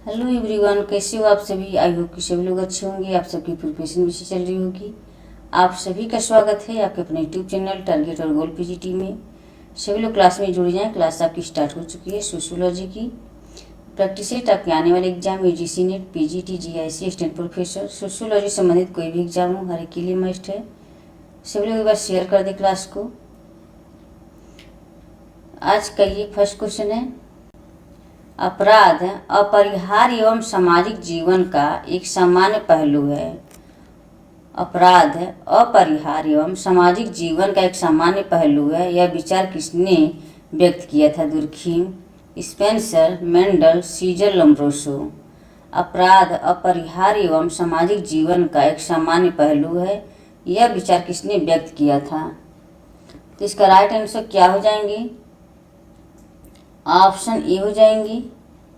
Hello everyone, कैसे हो आप सभी। आई होप कि सभी लोग अच्छे होंगे। आप सबकी प्रिपरेशन भी चल रही होगी। आप सभी का स्वागत है आपके अपने यूट्यूब चैनल टारगेट और गोल पीजीटी में। सभी लोग क्लास में जुड़ जाएं। क्लास आपकी स्टार्ट हो चुकी है सोशियोलॉजी की। प्रैक्टिस सेट आपके आने वाले exam UGC net, PGT, GIC, assistant professor, sociology संबंधित कोई भी एग्जाम हो, हर एक के लिए मस्ट है। सभी लोग एक बार शेयर कर दें क्लास को। आज का ये फर्स्ट क्वेश्चन है, अपराध अपरिहार्य एवं सामाजिक जीवन का एक सामान्य पहलू है। अपराध अपरिहार्य एवं सामाजिक जीवन का एक सामान्य पहलू है। यह विचार किसने व्यक्त किया था? Durkheim, Spencer, Mendel, Caesar, Lombroso. अपराध अपरिहार्य एवं सामाजिक जीवन का एक सामान्य पहलू है। यह विचार किसने व्यक्त किया था? तो इसका राइट आंसर क्या हो जाएंगे? ऑप्शन ए हो जाएंगी।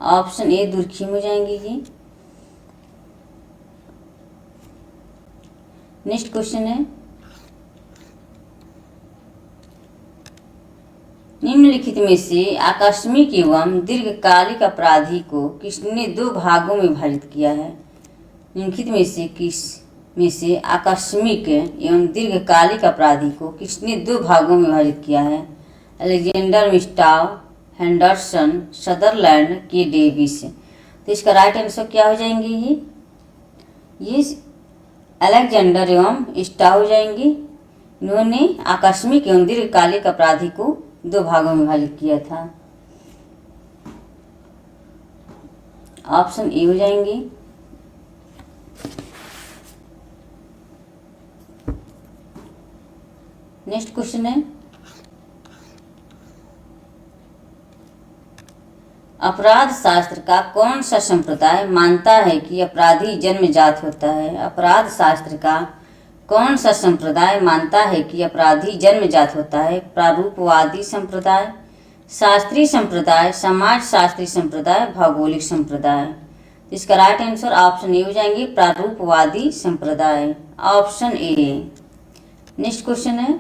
ऑप्शन ए दुर्खीम हो जाएंगी जी। नेक्स्ट क्वेश्चन है, निम्नलिखित में से आकस्मिक एवं दीर्घकालिक अपराधी को किसने दो भागों में विभाजित किया है? निम्नलिखित में से किस में से आकस्मिक एवं दीर्घकालिक अपराधी को किसने दो भागों में विभाजित किया है? अलेक्जेंडर मिस्टाव, हेंडरसन, सदरलैंड, के डेविस। तो इसका राइट आंसर क्या हो जाएंगे? ये अलेक्जेंडर एवं स्टाव हो जाएंगे। इन्होंने आकस्मिक एवं दीर्घकालिक अपराधी को दो भागों में विभाजित किया था। ऑप्शन ए हो जाएंगे। नेक्स्ट क्वेश्चन है, अपराध शास्त्र का कौन सा संप्रदाय मानता है कि अपराधी जन्मजात होता है? अपराध शास्त्र का कौन सा संप्रदाय मानता है कि अपराधी जन्मजात होता है? प्रारूपवादी संप्रदाय, शास्त्रीय संप्रदाय, समाज शास्त्री संप्रदाय, भौगोलिक संप्रदाय। इसका राइट आंसर ऑप्शन ए हो जाएंगे, प्रारूपवादी संप्रदाय। Option A. नेक्स्ट क्वेश्चन है,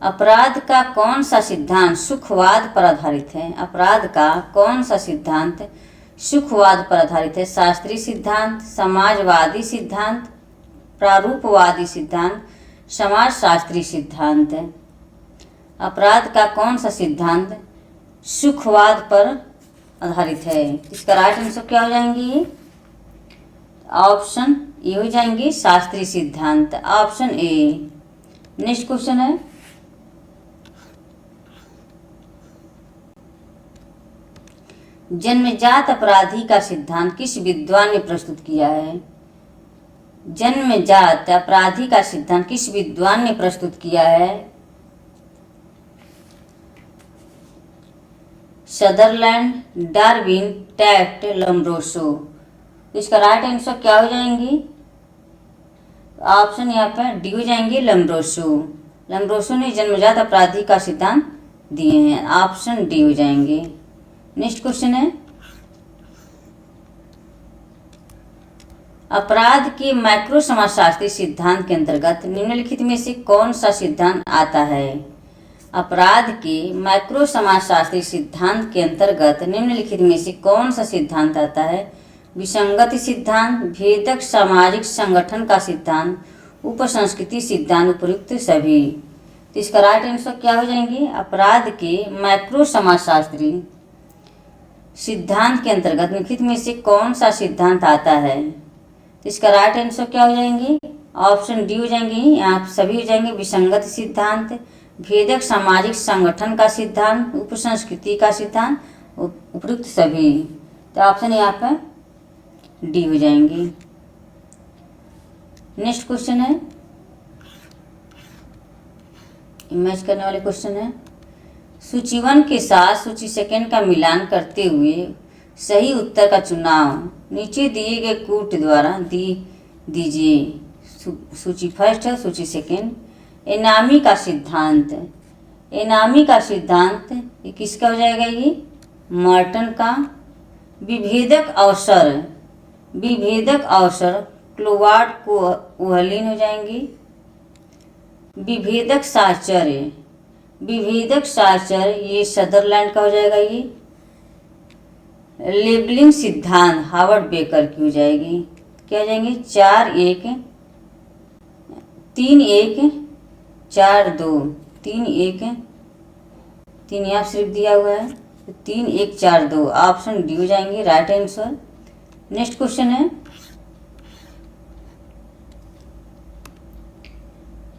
अपराध का कौन सा सिद्धांत सुखवाद पर आधारित है? अपराध का कौन सा सिद्धांत सुखवाद पर आधारित है? शास्त्रीय सिद्धांत, समाजवादी सिद्धांत, प्रारूपवादी सिद्धांत, समाजशास्त्री सिद्धांत। अपराध का कौन सा सिद्धांत सुखवाद पर आधारित है? इसका राइट आंसर क्या हो जाएंगे? ऑप्शन ए हो जाएंगे, शास्त्रीय सिद्धांत। Option A. नेक्स्ट क्वेश्चन है, जन्मजात अपराधी का सिद्धांत किस विद्वान ने प्रस्तुत किया है? जन्मजात अपराधी का सिद्धांत किस विद्वान ने प्रस्तुत किया है? Sutherland, Darwin, Taft, Lombroso. इसका राइट आंसर क्या हो जाएंगी? ऑप्शन यहाँ पर डी हो जाएंगे, लम्ब्रोसो। लम्ब्रोसो ने जन्मजात अपराधी का सिद्धांत दिए हैं। ऑप्शन डी हो जाएंगे। नेक्स्ट क्वेश्चन है, अपराध के माइक्रो समाजशास्त्री सिद्धांत के अंतर्गत निम्नलिखित में से कौन सा सिद्धांत आता है? अपराध के माइक्रो समाजशास्त्री सिद्धांत के अंतर्गत निम्नलिखित में से कौन सा सिद्धांत आता है? विसंगति सिद्धांत, भेदक सामाजिक संगठन का सिद्धांत, उपसंस्कृति सिद्धांत, उपयुक्त सभी। तो इसका राइट आंसर क्या हो जाएंगे? अपराध के माइक्रो समाजशास्त्री सिद्धांत के अंतर्गत निम्नलिखित में से कौन सा सिद्धांत आता है? इसका राइट आंसर क्या हो जाएंगे? ऑप्शन डी हो जाएंगे। यहाँ सभी हो जाएंगे, विसंगत सिद्धांत, भेदक सामाजिक संगठन का सिद्धांत, उपसंस्कृति का सिद्धांत, उपयुक्त सभी। तो ऑप्शन यहाँ पर डी हो जाएंगे। नेक्स्ट क्वेश्चन है, मैच करने वाले क्वेश्चन है, सूची 1 के साथ सूची 2 का मिलान करते हुए सही उत्तर का चुनाव नीचे दिए गए कूट द्वारा दीजिए। सूची फर्स्ट है, सूची 2। एनामी का सिद्धांत। एनामी का सिद्धांत ये किसका हो जाएगा? ये मर्टन का। विभेदक अवसर, विभेदक अवसर क्लोवार्ड कोहलिन हो जाएंगी। विभेदक साहचर्य, विभेदक साचर ये सदरलैंड का हो जाएगा। ये लेबलिंग सिद्धांत हार्वर्ड बेकर की हो जाएगी। क्या हो जाएंगे? 4-1-3-1-4-2 3-1-3 यहाँ सिर्फ दिया हुआ है तो 3-1-4-2 ऑप्शन डी हो जाएंगे राइट आंसर। नेक्स्ट क्वेश्चन है,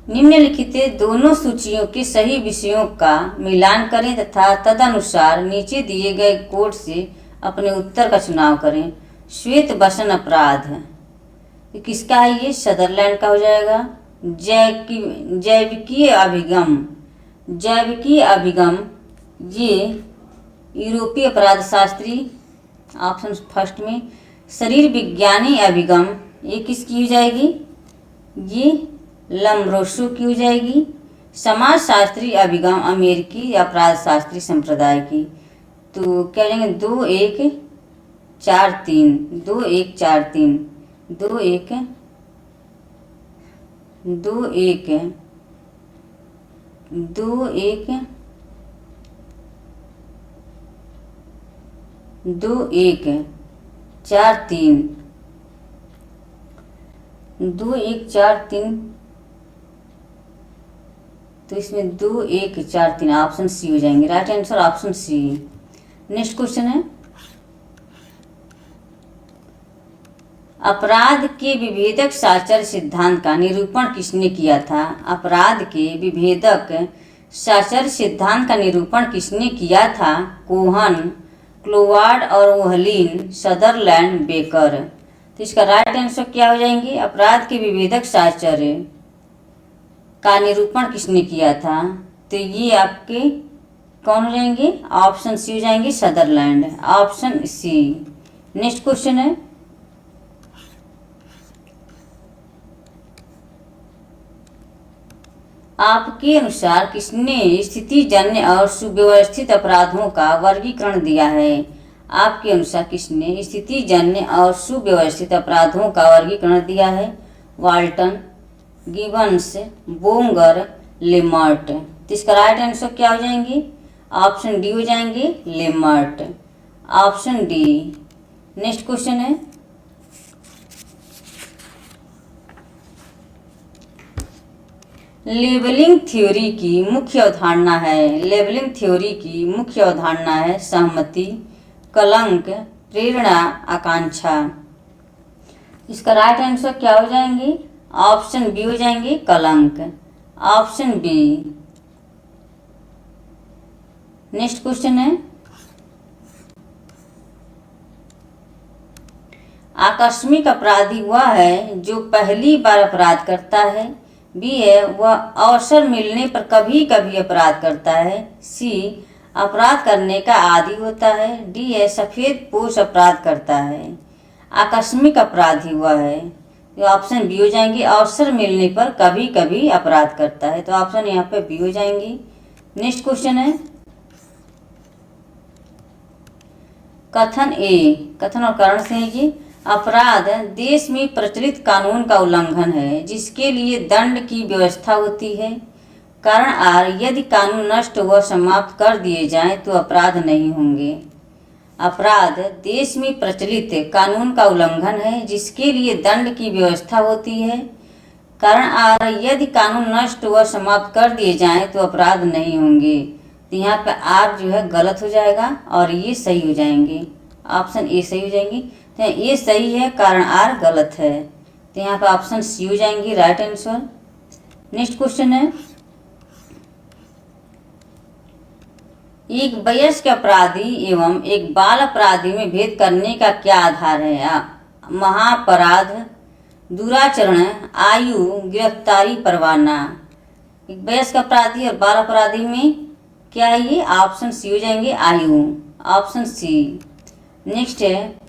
निम्नलिखित दोनों सूचियों के सही विषयों का मिलान करें तथा तदनुसार नीचे दिए गए कोड से अपने उत्तर का चुनाव करें। श्वेत बसन अपराध ये किसका है? ये सदरलैंड का हो जाएगा। जैविकीय अभिगम ये यूरोपीय अपराध शास्त्री ऑप्शन फर्स्ट में। शरीर विज्ञानी अभिगम ये किसकी हो जाएगी? ये लम्ब्रोसो की हो जाएगी। समाजशास्त्री अभिगम अमेरिकी अपराध शास्त्री संप्रदाय की। तो क्या हो जाएंगे? 2-1-4-3 2-1-4-3 2-1 2-1 2-1 2-1-4-3 2-1-4-3 तो इसमें 2-1-4-3 ऑप्शन सी हो जाएंगे right answer option C. Next question है, अपराध के विभेदक साचर सिद्धांत का निरूपण किसने किया था? अपराध के विभेदक साचर सिद्धांत का निरूपण किसने किया था? कोहन, क्लोवार्ड और ओहलिन, सदरलैंड, बेकर। तो इसका राइट आंसर क्या हो जाएंगे? अपराध के विभेदक साचर का निरूपण किसने किया था? तो ये आपके कौन हो जाएंगे? ऑप्शन सी हो जाएंगे Sutherland option C. Next question है, आपके अनुसार किसने स्थितिजन्य और सुव्यवस्थित अपराधों का वर्गीकरण दिया है? आपके अनुसार किसने स्थितिजन्य और सुव्यवस्थित अपराधों का वर्गीकरण दिया है? Walton, Gibbons, Bonger, Lemert. तो इसका राइट आंसर क्या हो जाएंगे? ऑप्शन डी हो जाएंगे लेमर्ट ऑप्शन डी। नेक्स्ट क्वेश्चन है, लेबलिंग थ्योरी की मुख्य अवधारणा है। लेबलिंग थ्योरी की मुख्य अवधारणा है सहमति, कलंक, प्रेरणा, आकांक्षा। इसका राइट आंसर क्या हो जाएंगे? ऑप्शन बी हो जाएंगे कलंक ऑप्शन बी। नेक्स्ट क्वेश्चन है, आकस्मिक अपराधी वह है जो पहली बार अपराध करता है। बी है वह अवसर मिलने पर कभी कभी अपराध करता है। सी अपराध करने का आदी होता है। डी है सफेद पोश अपराध करता है। आकस्मिक अपराधी वह है, तो ऑप्शन बी हो जाएंगे अवसर मिलने पर कभी कभी अपराध करता है। तो ऑप्शन यहाँ पे बी हो जाएंगी। नेक्स्ट क्वेश्चन है, कथन ए, कथन और कारण से है ये। अपराध देश में प्रचलित कानून का उल्लंघन है जिसके लिए दंड की व्यवस्था होती है। कारण आर, यदि कानून नष्ट व समाप्त कर दिए जाएं तो अपराध नहीं होंगे। अपराध देश में प्रचलित कानून का उल्लंघन है जिसके लिए दंड की व्यवस्था होती है। कारण आर, यदि कानून नष्ट व समाप्त कर दिए जाएं तो अपराध नहीं होंगे। तो यहाँ पे आर जो है गलत हो जाएगा और ये सही हो जाएंगे। ऑप्शन ए सही हो जाएंगी। तो ये सही है, कारण आर गलत है। तो यहाँ पे ऑप्शन सी हो जाएंगी राइट आंसर। नेक्स्ट क्वेश्चन है, एक वयस्क अपराधी एवं एक बाल अपराधी में भेद करने का क्या आधार है? महापराध, दुराचरण, आयु, गिरफ्तारी, परवाना। एक वयस्क अपराधी और बाल अपराधी में क्या है? ये ऑप्शन सी हो जाएंगे आयु ऑप्शन सी। नेक्स्ट है,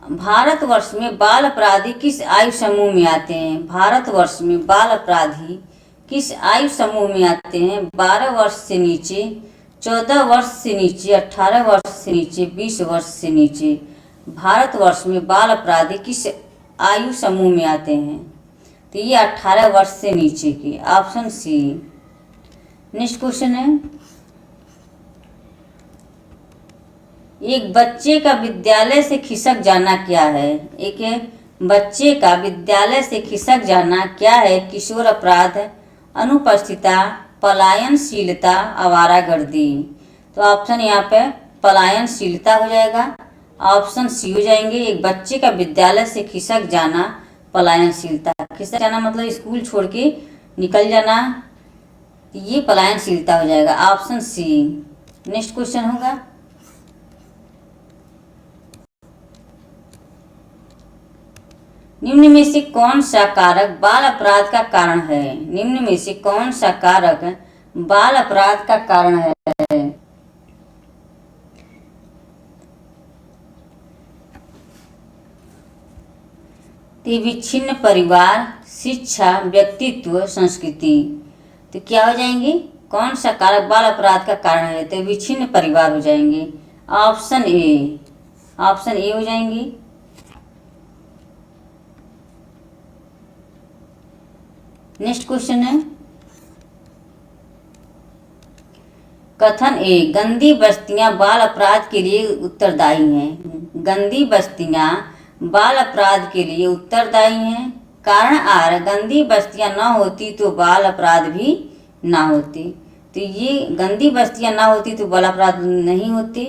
भारतवर्ष में बाल अपराधी किस आयु समूह में आते हैं? भारतवर्ष में बाल अपराधी किस आयु समूह में आते हैं? 12 वर्ष से नीचे, 14 वर्ष से नीचे, 18 वर्ष से नीचे, 20 वर्ष से नीचे। भारतवर्ष में बाल अपराधी किस आयु समूह में आते हैं? तो ये 18 वर्ष से नीचे के, ऑप्शन सी। नेक्स्ट क्वेश्चन है, एक बच्चे का विद्यालय से खिसक जाना क्या है? एक बच्चे का विद्यालय से खिसक जाना क्या है? किशोर अपराध, अनुपस्थिता, पलायनशीलता, आवारागर्दी। तो ऑप्शन यहाँ पे पलायनशीलता हो जाएगा, ऑप्शन सी हो जाएंगे। एक बच्चे का विद्यालय से खिसक जाना पलायनशीलता, खिसक जाना मतलब स्कूल छोड़ के निकल जाना, ये पलायनशीलता हो जाएगा, ऑप्शन सी। नेक्स्ट क्वेश्चन होगा, निम्न में से कौन सा कारक बाल अपराध का कारण है? निम्न में से कौन सा कारक बाल अपराध का कारण है? तो विच्छिन्न परिवार, शिक्षा, व्यक्तित्व, संस्कृति। तो क्या हो जाएंगे? कौन सा कारक बाल अपराध का कारण है? तो विच्छिन्न परिवार हो जाएंगे, ऑप्शन ए, ऑप्शन ए हो जाएंगे। नेक्स्ट क्वेश्चन है, कथन ए, गंदी बस्तियां बाल अपराध के लिए उत्तरदायी हैं। गंदी बस्तियां बाल अपराध के लिए उत्तरदायी हैं। कारण आर, गंदी बस्तियां न होती तो बाल अपराध भी ना होते। तो ये गंदी बस्तियां ना होती तो बाल अपराध नहीं होते,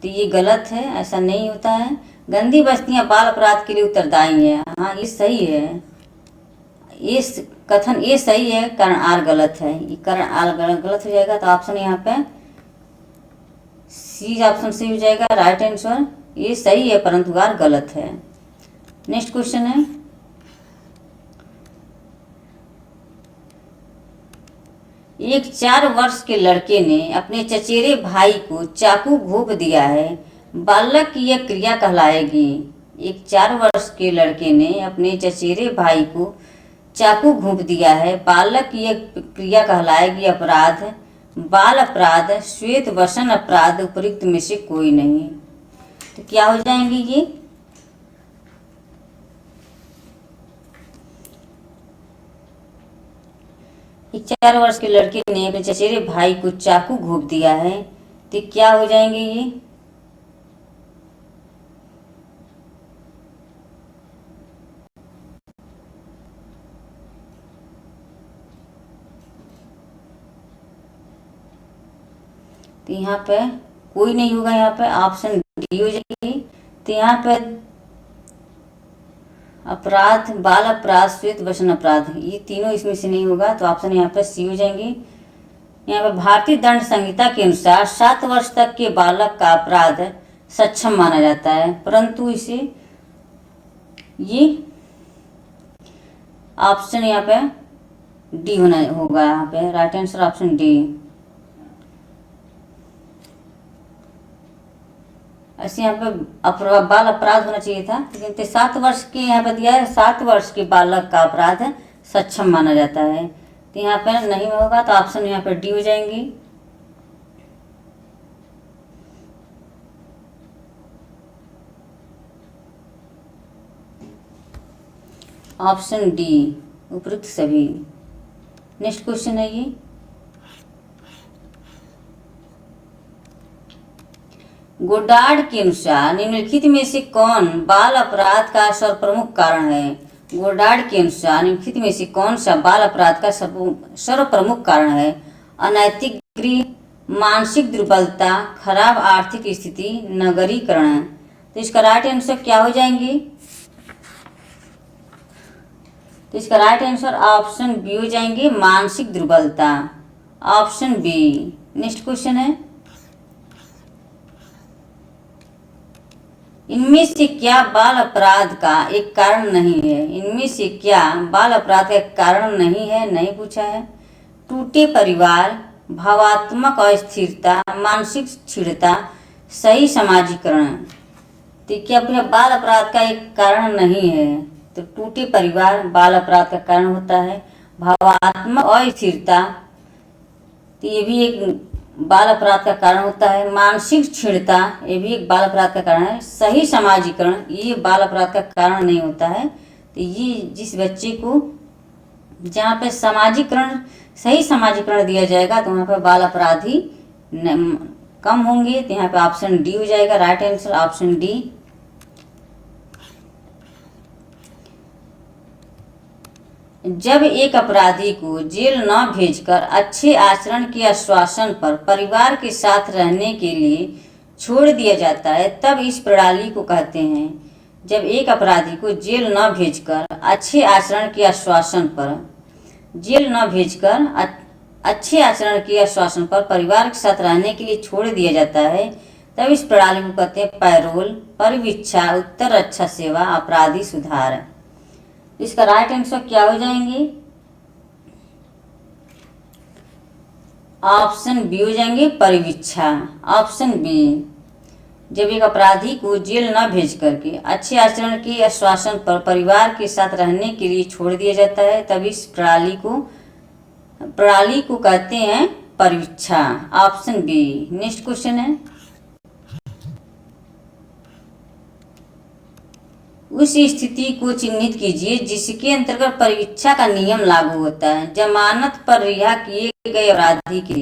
तो ये गलत है, ऐसा नहीं होता है। गंदी बस्तियां बाल अपराध के लिए उत्तरदायी हैं, हाँ ये सही है, ये कथन ये सही है, कारण आर गलत है, ये कारण आर गलत हो जाएगा। तो ऑप्शन यहाँ पे सी, ऑप्शन सी हो जाएगा राइट आंसर। ये सही है परंतु आर गलत है। नेक्स्ट क्वेश्चन है, एक 4 वर्ष के लड़के ने अपने चचेरे भाई को चाकू घोंप दिया है, बालक की यह क्रिया कहलाएगी। एक 4 वर्ष के लड़के ने अपने चचेरे भाई को चाकू घोंप दिया है, बालक की यह क्रिया कहलाएगी अपराध, बाल अपराध, श्वेत वसन अपराध, उपयुक्त में से कोई नहीं। तो क्या हो जाएंगे ये? एक 4 वर्ष के लड़के ने अपने चचेरे भाई को चाकू घोंप दिया है, तो क्या हो जाएंगे ये? तो यहाँ पे कोई नहीं होगा, यहाँ पे ऑप्शन डी हो जाएगी। तो यहाँ पे अपराध, बाल अपराध, श्वेत वसन अपराध, ये तीनों इसमें से नहीं होगा, तो ऑप्शन यहाँ पे सी हो जाएंगे। यहाँ पे भारतीय दंड संहिता के अनुसार 7 वर्ष तक के बालक का अपराध सक्षम माना जाता है, परंतु इसे ये ऑप्शन यहाँ पे डी होना होगा, यहाँ पे राइट आंसर ऑप्शन डी। ऐसे यहाँ पे बाल अपराध होना चाहिए था, लेकिन 7 वर्ष के यहाँ पे दिया है, 7 वर्ष के बालक का अपराध सक्षम माना जाता है, तो यहाँ पे नहीं होगा, तो ऑप्शन यहाँ पे डी हो जाएंगी। ऑप्शन डी उपयुक्त सभी। नेक्स्ट क्वेश्चन है ये, गोडार्ड के अनुसार निम्नलिखित में से कौन बाल अपराध का सर्वप्रमुख कारण है? गोडार्ड के अनुसार निम्नलिखित में से कौन सा बाल अपराध का सर्वप्रमुख कारण है? अनैतिक गृह, मानसिक दुर्बलता, खराब आर्थिक स्थिति, नगरीकरण। तो इसका राइट आंसर क्या हो जाएंगे? तो इसका राइट आंसर ऑप्शन बी हो जाएंगे, मानसिक दुर्बलता, ऑप्शन बी। नेक्स्ट क्वेश्चन है, इनमें से क्या बाल अपराध का एक कारण नहीं है? इनमें से क्या बाल अपराध का एक कारण नहीं है, नहीं पूछा है। टूटे परिवार, भावात्मक अस्थिरता, मानसिक स्थिरता, सही समाजीकरण। तो क्या बाल अपराध का एक कारण नहीं है? तो टूटे परिवार बाल अपराध का कारण होता है, भावात्मक अस्थिरता तो ये भी एक बाल अपराध का कारण होता है, मानसिक स्थिरता ये भी एक बाल अपराध का कारण है, सही समाजीकरण ये बाल अपराध का कारण नहीं होता है। तो ये जिस बच्चे को जहाँ पे सामाजिकरण, सही सामाजिकरण दिया जाएगा तो वहाँ पे बाल अपराधी कम होंगे। तो यहाँ पे ऑप्शन डी हो जाएगा राइट आंसर, ऑप्शन डी। जब एक अपराधी को जेल न भेजकर अच्छे आचरण के आश्वासन पर परिवार के साथ रहने के लिए छोड़ दिया जाता है तब इस प्रणाली को कहते हैं। जब एक अपराधी को जेल न भेजकर अच्छे आचरण के आश्वासन पर अच्छे आचरण के आश्वासन पर परिवार के साथ रहने के लिए छोड़ दिया जाता है तब इस प्रणाली को कहते हैं पैरोल, परिवीक्षा, उत्तर रक्षा सेवा, अपराधी सुधार। इसका राइट आंसर क्या हो जाएंगे? ऑप्शन बी हो जाएंगे परिवीक्षा, ऑप्शन बी। जब एक अपराधी को जेल न भेज करके अच्छे आचरण के आश्वासन पर परिवार के साथ रहने के लिए छोड़ दिया जाता है तब इस प्रणाली को कहते हैं परिवीक्षा, ऑप्शन बी। नेक्स्ट क्वेश्चन है, उस स्थिति को चिन्हित कीजिए जिसके अंतर्गत परिवीक्षा का नियम लागू होता है। जमानत पर रिहा किए गए अपराधी के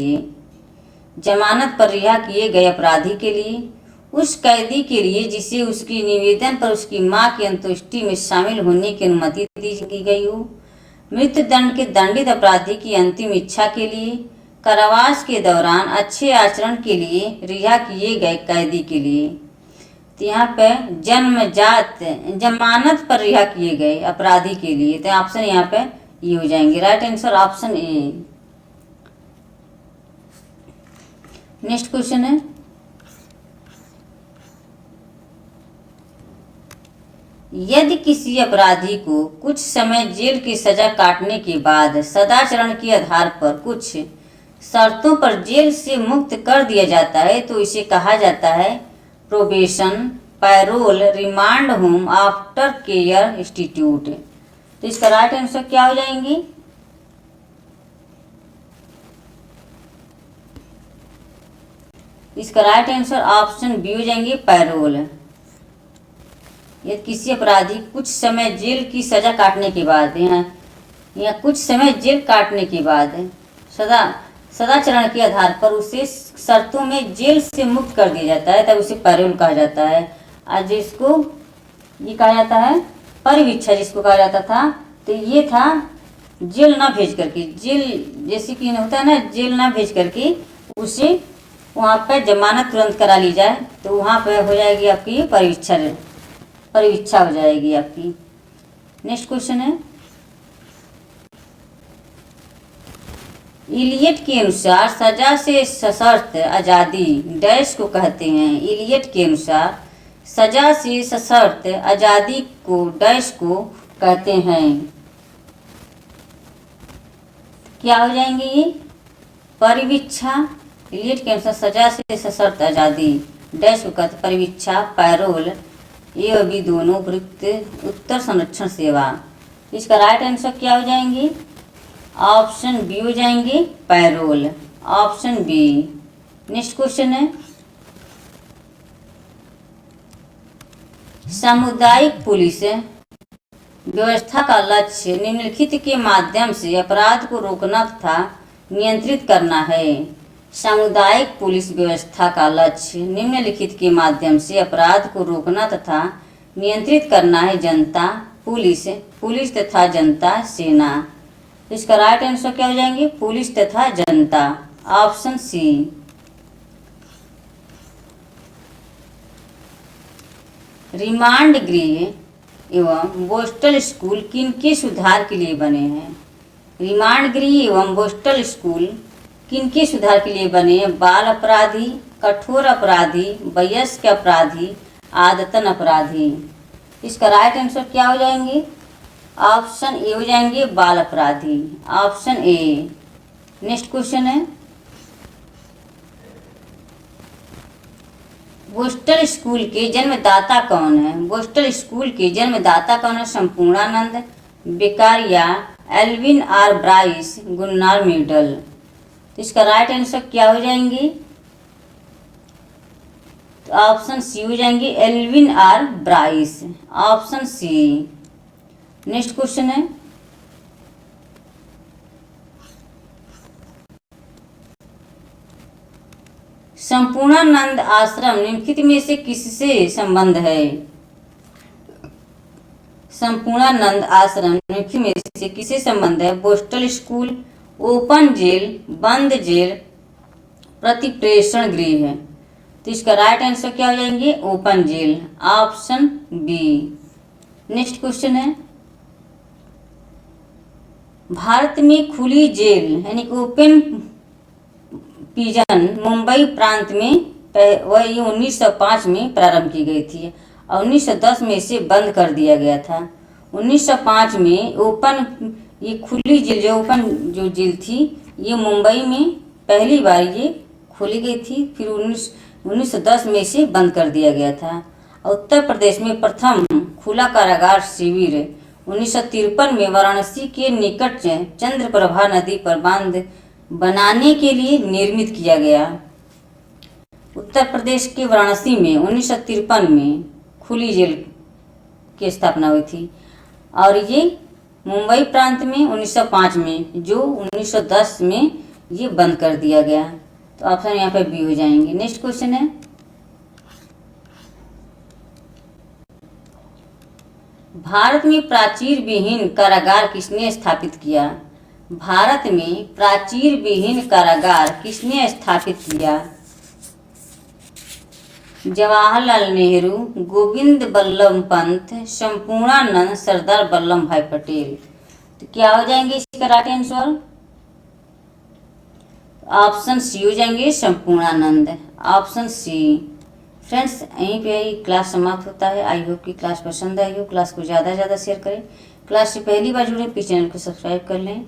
लिए, उस कैदी के लिए जिसे उसकी निवेदन पर उसकी मां की अंत्येष्टि में शामिल होने की अनुमति दी गई हो, मृत्युदंड के दंडित अपराधी की अंतिम इच्छा के लिए, कारावास के दौरान अच्छे आचरण के लिए रिहा किए गए कैदी के लिए। तो यहाँ पे जमानत पर रिहा किए गए अपराधी के लिए, तो ऑप्शन यहाँ पे ये हो जाएंगे right answer, option A. Next question है, यदि किसी अपराधी को कुछ समय जेल की सजा काटने के बाद सदाचरण के आधार पर कुछ शर्तों पर जेल से मुक्त कर दिया जाता है तो इसे कहा जाता है probation, parole, remand home, after care institute. तो इसका राइट आंसर क्या हो जाएंगी? इसका राइट आंसर ऑप्शन बी हो जाएंगे पैरोल। यदि किसी अपराधी कुछ समय जेल की सजा काटने के बाद या कुछ समय जेल काटने के बाद सदाचरण के आधार पर उसे शर्तों में जेल से मुक्त कर दिया जाता है तब उसे पैरोल कहा जाता है। आज जिसको ये कहा जाता है परिवीक्षा जिसको कहा जाता था, तो ये था जेल ना भेज करके, जेल जैसे कि होता है ना, जेल ना भेज करके उसे वहाँ पे जमानत तुरंत करा ली जाए तो वहाँ पे हो जाएगी आपकी परिवीक्षा हो जाएगी आपकी। नेक्स्ट क्वेश्चन है, इलियट के अनुसार सजा से सशर्त आज़ादी डैश को कहते हैं। इलियट के अनुसार सजा से सशर्त आज़ादी को डैश को कहते हैं। क्या हो जाएंगे ये? परिवीक्षा। इलियट के अनुसार सजा से सशर्त आज़ादी डैश को कहते परिवीक्षा, पैरोल, ए और बी दोनों उपयुक्त उत्तर संरक्षण सेवा। इसका राइट आंसर क्या हो जाएंगे? ऑप्शन बी हो जाएंगे parole, option B. Next question है, सामुदायिक पुलिस व्यवस्था का लक्ष्य निम्नलिखित के माध्यम से अपराध को रोकना तथा नियंत्रित करना है। सामुदायिक पुलिस व्यवस्था का लक्ष्य निम्नलिखित के माध्यम से अपराध को रोकना तथा नियंत्रित करना है। जनता, पुलिस तथा जनता, सेना। इसका राइट आंसर क्या हो जाएंगे? पुलिस तथा जनता, ऑप्शन सी। रिमांड गृह एवं पोस्टल स्कूल किनके सुधार के लिए बने हैं? रिमांड गृह एवं पोस्टल स्कूल किनके सुधार के लिए बने हैं? बाल अपराधी, कठोर अपराधी, वयस्क अपराधी, आदतन अपराधी। इसका राइट आंसर क्या हो जाएंगे? ऑप्शन ए हो जाएंगे बाल अपराधी, ऑप्शन ए। नेक्स्ट क्वेश्चन है, बोस्टल स्कूल के जन्मदाता कौन है? बोस्टल स्कूल के जन्मदाता कौन है? Sampurnanand, Beccaria, Alvin R Bryce, Gunnar Myrdal. तो इसका राइट आंसर क्या हो जाएंगे? तो ऑप्शन सी हो जाएंगे Alvin R Brice, option C. Next question है, संपूर्णानंद आश्रम निम्नलिखित में से किससे संबंध है? संपूर्णानंद आश्रम निम्नलिखित में से किससे संबंध है? बोस्टल स्कूल, ओपन जेल, बंद जेल, प्रतिप्रेषण गृह है। तो इसका राइट आंसर क्या हो जाएंगे? Open jail, option B. Next question है, भारत में खुली जेल यानी कि ओपन प्रिजन मुंबई प्रांत में वही 1905 में प्रारंभ की गई थी और 1910 में इसे बंद कर दिया गया था। 1905 में ओपन ये खुली जेल जो ओपन जो जेल थी ये मुंबई में पहली बार ये खोली गई थी, फिर 1910 में इसे बंद कर दिया गया था। उत्तर प्रदेश में प्रथम खुला कारागार शिविर 1953 में वाराणसी के निकट चंद्रप्रभा नदी पर बांध बनाने के लिए निर्मित किया गया। उत्तर प्रदेश के वाराणसी में 1953 में खुली जेल की स्थापना हुई थी और ये मुंबई प्रांत में 1905 में जो 1910 में ये बंद कर दिया गया। तो ऑप्शन यहाँ पे बी हो जाएंगे। नेक्स्ट क्वेश्चन है, भारत में प्राचीर विहीन कारागार किसने स्थापित किया? भारत में प्राचीर विहीन कारागार किसने स्थापित किया? जवाहरलाल नेहरू, गोविंद बल्लभ पंत, संपूर्णानंद, सरदार वल्लभ भाई पटेल। तो क्या हो जाएंगे इसका राइट आंसर? ऑप्शन सी हो जाएंगे, संपूर्णानंद, ऑप्शन सी। फ्रेंड्स यहीं पे ही क्लास समाप्त होता है। आई होप कि क्लास पसंद आई हो। क्लास को ज़्यादा से ज़्यादा शेयर करें। क्लास से पहली बार जुड़े प्लीज चैनल को सब्सक्राइब कर लें।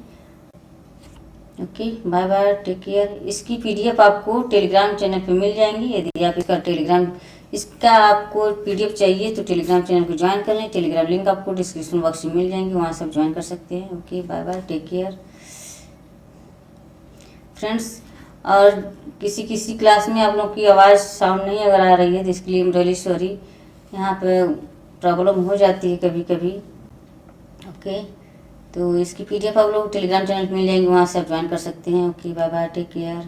Okay, bye bye, take care. इसकी पीडीएफ आपको टेलीग्राम चैनल पे मिल जाएंगी। यदि आप इसका आपको पीडीएफ चाहिए तो टेलीग्राम चैनल को ज्वाइन कर लें। टेलीग्राम लिंक आपको डिस्क्रिप्शन बॉक्स में मिल जाएंगे, वहाँ सब ज्वाइन कर सकते हैं। Okay, bye bye, take care friends. और किसी क्लास में आप लोग की आवाज़ साउंड नहीं अगर आ रही है तो इसके लिए रियली सॉरी। यहाँ पे प्रॉब्लम हो जाती है कभी कभी। ओके, तो इसकी पीडीएफ आप लोग टेलीग्राम चैनल पर मिल जाएंगे, वहाँ से आप ज्वाइन कर सकते हैं। Okay, bye bye, take care.